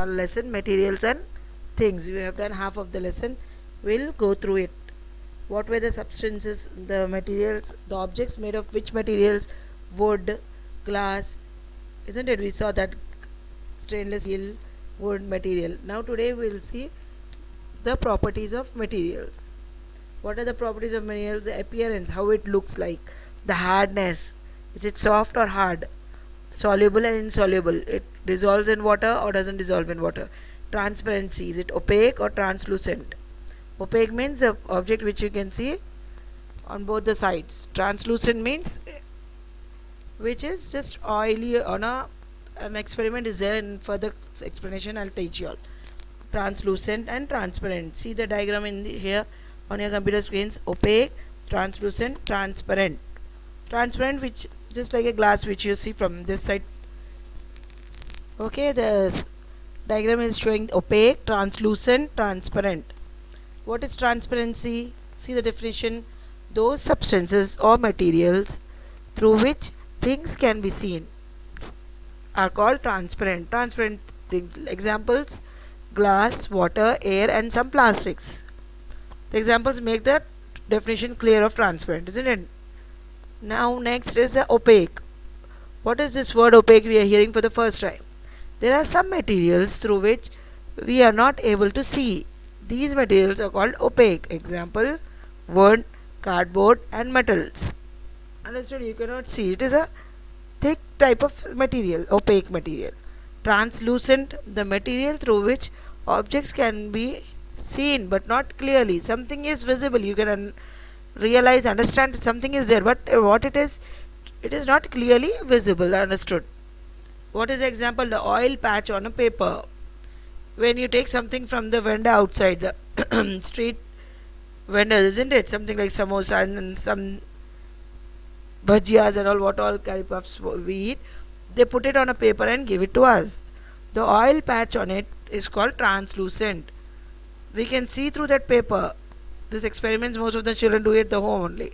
our lesson materials and things. We have done half of the lesson. We'll go through it. What were the substances, the materials, the objects made of which materials? Wood, glass, isn't it? We saw that stainless steel, wood material. Now today we'll see the properties of materials. What are the properties of materials? The appearance, how it looks like, the hardness, is it soft or hard, soluble and insoluble, it dissolves in water or doesn't dissolve in water, transparency, is it opaque or translucent. Opaque means the object which you can see on both the sides. Translucent means which is just oily on an experiment is there, and further explanation I'll teach you all. Translucent and transparent. See the diagram in here on your computer screens. Opaque, translucent, transparent. Transparent, which just like a glass which you see from this side. Okay, the diagram is showing opaque, translucent, transparent. What is transparency? See the definition. Those substances or materials through which things can be seen are called transparent. Transparent things. Examples: glass, water, air, and some plastics. The examples make the definition clear of transparent, isn't it? Now next is opaque. What is this word opaque we are hearing for the first time? There are some materials through which we are not able to see. These materials are called opaque. Example: wood, cardboard, and metals. Understood? You cannot see. It is a thick type of material, opaque material. Translucent, the material through which objects can be seen but not clearly. Something is visible. You can realize, understand that something is there, but what it is not clearly visible. Understood? What is the example? The oil patch on a paper. When you take something from the vendor outside, the street vendor, isn't it? Something like samosa and some bhajiyas and all, what all curry puffs we eat, they put it on a paper and give it to us. The oil patch on it is called translucent. We can see through that paper. This experiments most of the children do it at the home only,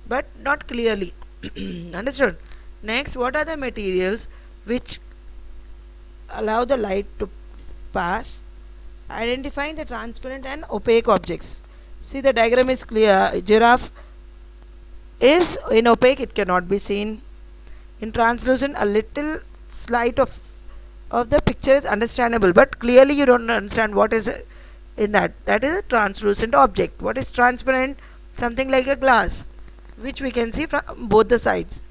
but not clearly. Understood? Next, what are the materials which allow the light to pass? Identifying the transparent and opaque objects. See the diagram is clear. Giraffe is in opaque, it cannot be seen. In translucent, a little slight of the picture is understandable, but clearly you don't understand what is in that. That is a translucent object. What is transparent? Something like a glass, which we can see from both the sides.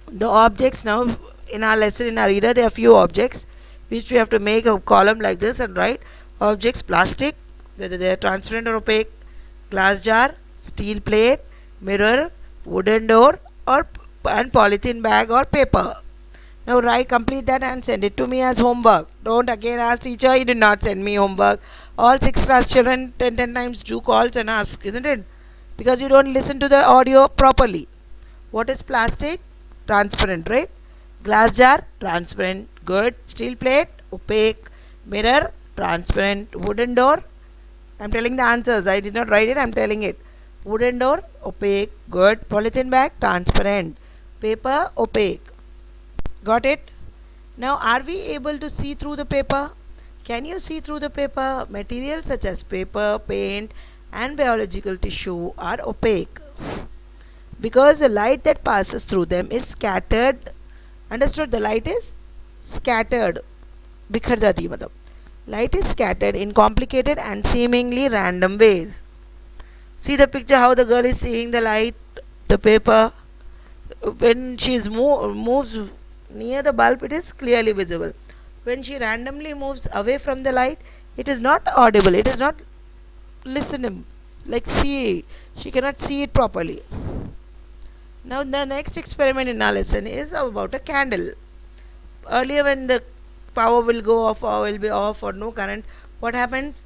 The objects now in our lesson, in our reader, there are few objects which we have to make a column like this and write objects: plastic, whether they are transparent or opaque, glass jar, steel plate, mirror, wooden door, or and polythene bag or paper. Now write, complete that and send it to me as homework. Don't again ask teacher, you did not send me homework. All 6th class children 10 times do calls and ask, isn't it? Because you don't listen to the audio properly. What is plastic? Transparent, right? Glass jar, transparent, good. Steel plate, opaque. Mirror, transparent. Wooden door, I'm telling the answers. I did not write it, I'm telling it. Wooden door, opaque, good. Polythene bag, transparent. Paper, opaque. Got it? Now, are we able to see through the paper? Can you see through the paper? Materials such as paper, paint, and biological tissue are opaque because the light that passes through them is scattered. Understood? The light is scattered. बिखर जाती है मतलब. Light is scattered in complicated and seemingly random ways. See the picture how the girl is seeing the light, the paper. When she moves near the bulb, it is clearly visible. When she randomly moves away from the light, it is not audible, it is not listenable. Like see, she cannot see it properly. Now the next experiment in our lesson is about a candle. Earlier when the power will go off or will be off or no current, what happens?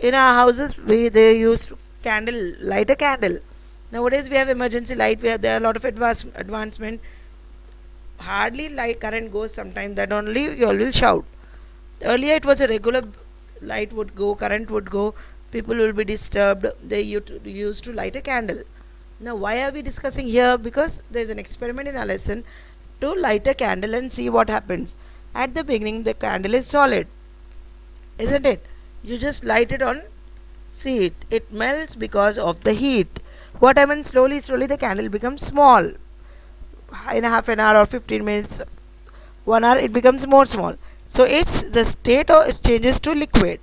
In our houses they use candle, light a candle. Nowadays we have emergency light, there are a lot of advancement. Hardly light current goes, sometimes that only you all will shout. Earlier it was a regular light would go, current would go, people will be disturbed, they used to light a candle. Now why are we discussing here? Because there is an experiment in our lesson to light a candle and see what happens. At the beginning, the candle is solid, isn't it? You just light it on, see it. It melts because of the heat. What happens slowly, the candle becomes small. In half an hour or 15 minutes, 1 hour, it becomes more small. So it's the state or it changes to liquid.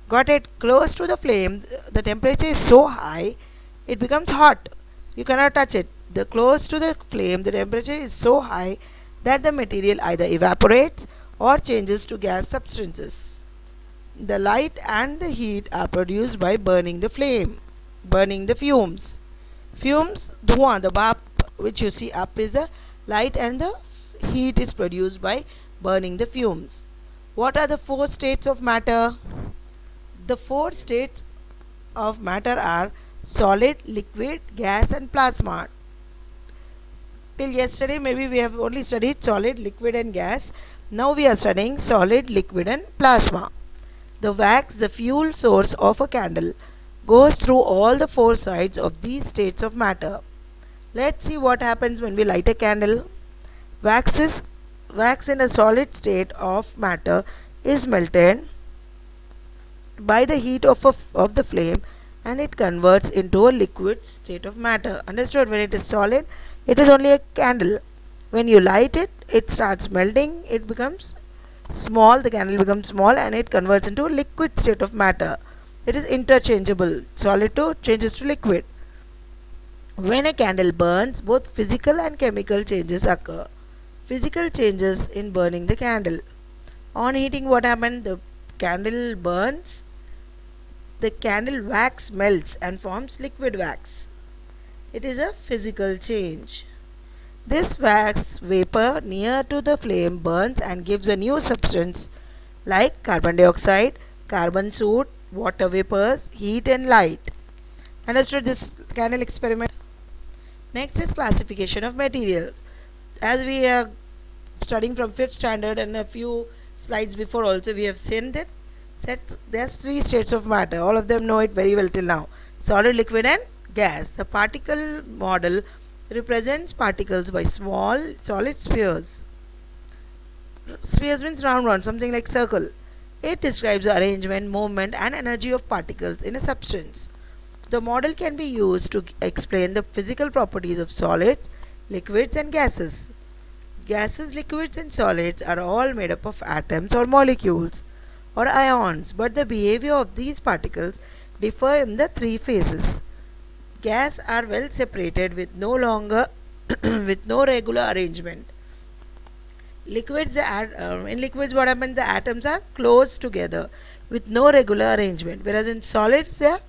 Got it? Close to the flame, the temperature is so high, it becomes hot. You cannot touch it. The close to the flame, the temperature is so high that the material either evaporates or changes to gas substances. The light and the heat are produced by burning the flame, burning the fumes. Fumes, धुआं, the vap which you see up is the light, and the heat is produced by burning the fumes. What are the four states of matter? The four states of matter are solid, liquid, gas, and plasma. Till yesterday, maybe we have only studied solid, liquid, and gas. Now we are studying solid, liquid, and plasma. The wax, the fuel source of a candle, goes through all the four sides of these states of matter. Let's see what happens when we light a candle. Wax in a solid state of matter is melted by the heat of the flame, and it converts into a liquid state of matter. Understood? When it is solid, it is only a candle. When you light it, it starts melting, it becomes small, the candle becomes small, and it converts into a liquid state of matter. It is interchangeable. Solid to changes to liquid. When a candle burns, both physical and chemical changes occur. Physical changes in burning the candle. On heating, what happens? The candle burns, the candle wax melts and forms liquid wax. It is a physical change. This wax vapor near to the flame burns and gives a new substance like carbon dioxide, carbon soot, water vapors, heat, and light. Understood this candle experiment? Next is classification of materials. As we are studying from 5th standard and a few slides before also, we have seen that there's three states of matter. All of them know it very well till now: solid, liquid, and gas. The particle model represents particles by small solid spheres. Spheres means round, something like circle. It describes the arrangement, movement, and energy of particles in a substance. The model can be used to explain the physical properties of solids, liquids, and gases. Gases, liquids, and solids are all made up of atoms or molecules or ions, but the behavior of these particles differ in the three phases. Gas are well separated with no regular arrangement. Liquids, in liquids, what happens? The atoms are close together with no regular arrangement, whereas in solids, the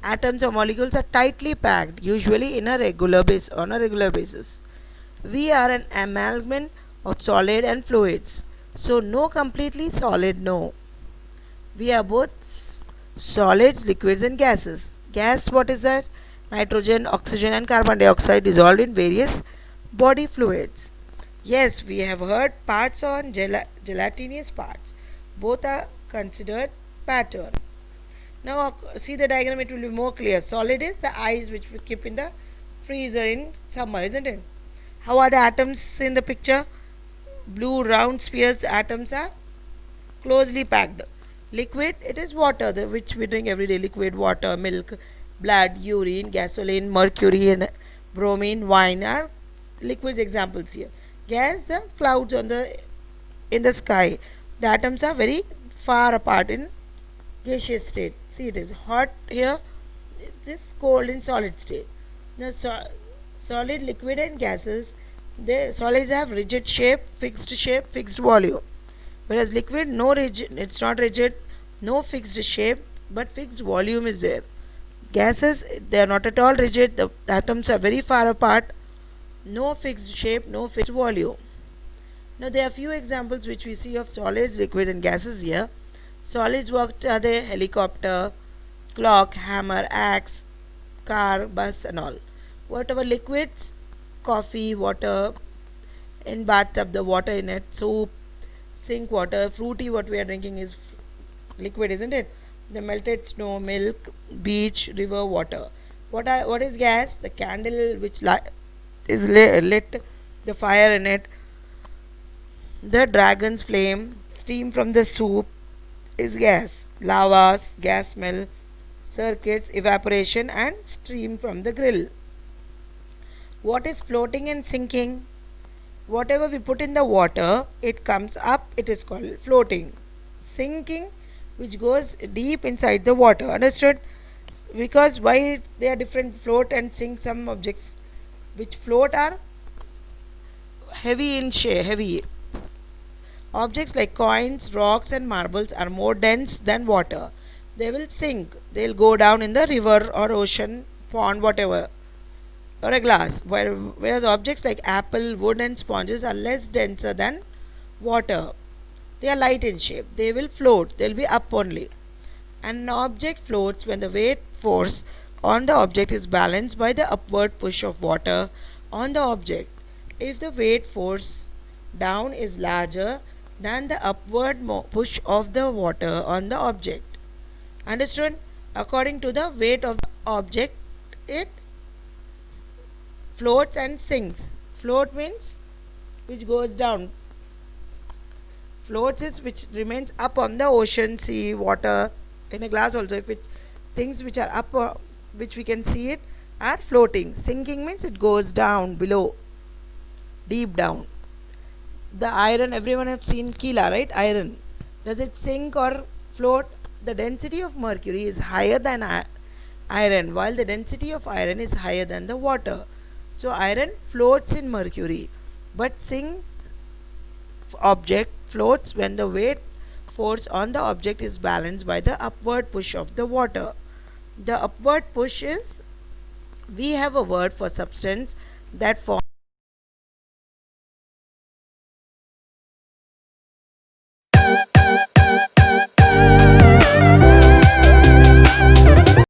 atoms or molecules are tightly packed, usually in a regular basis. We are an amalgam of solid and fluids, so no completely solid, no. We are both solids, liquids, and gases. Gas, what is that? Nitrogen, oxygen, and carbon dioxide dissolved in various body fluids. Yes, we have heard parts on gelatinous parts. Both are considered pattern. Now see the diagram, it will be more clear. Solid is the ice which we keep in the freezer in summer, isn't it? How are the atoms in the picture? Blue round spheres, atoms are closely packed. Liquid, it is water, which we drink every day. Liquid water, milk, blood, urine, gasoline, mercury, and bromine, wine are liquids examples here. Gas, the clouds in the sky. The atoms are very far apart in gaseous state. See, it is hot here, it is cold in solid state. Now solid, liquid, and gases, the solids have rigid shape, fixed volume, whereas liquid, no rigid, it's not rigid, no fixed shape, but fixed volume is there. Gases, they are not at all rigid, the atoms are very far apart, no fixed shape, no fixed volume. Now there are few examples which we see of solids, liquids, and gases here. Solids, what are they? Helicopter, clock, hammer, axe, car, bus, and all. Whatever liquids, coffee, water, in bathtub, the water in it, soup, sink water, fruity, what we are drinking is liquid, isn't it? The melted snow, milk, beach, river, water. What is gas? The candle which is lit, the fire in it, The dragon's flame, steam from the soup is gas, lavas, gas smell, circuits, evaporation, and steam from the grill. What is floating and sinking? Whatever we put in the water, it comes up, it is called floating. Sinking, which goes deep inside the water. Understood? Because why they are different, float and sink. Some objects which float are heavy in share, heavy. Objects like coins, rocks, and marbles are more dense than water. They will sink, they'll go down in the river or ocean, pond, whatever, or a glass. Whereas objects like apple, wood, and sponges are less denser than water. They are light in shape, they will float, they'll be up only. An object floats when the weight force on the object is balanced by the upward push of water on the object. If the weight force down is larger than the upward push of the water on the object. Understood? According to the weight of the object, it floats and sinks. Float means which goes down. Floats is which remains up on the ocean, sea, water. In a glass also, if it things which are up, which we can see it, are floating. Sinking means it goes down below, deep down. The iron, everyone have seen Keela, right? Iron, does it sink or float? The density of mercury is higher than iron, while the density of iron is higher than the water. So iron floats in mercury, but sinks. Object floats when the weight force on the object is balanced by the upward push of the water. The upward push is, we have a word for substance that forms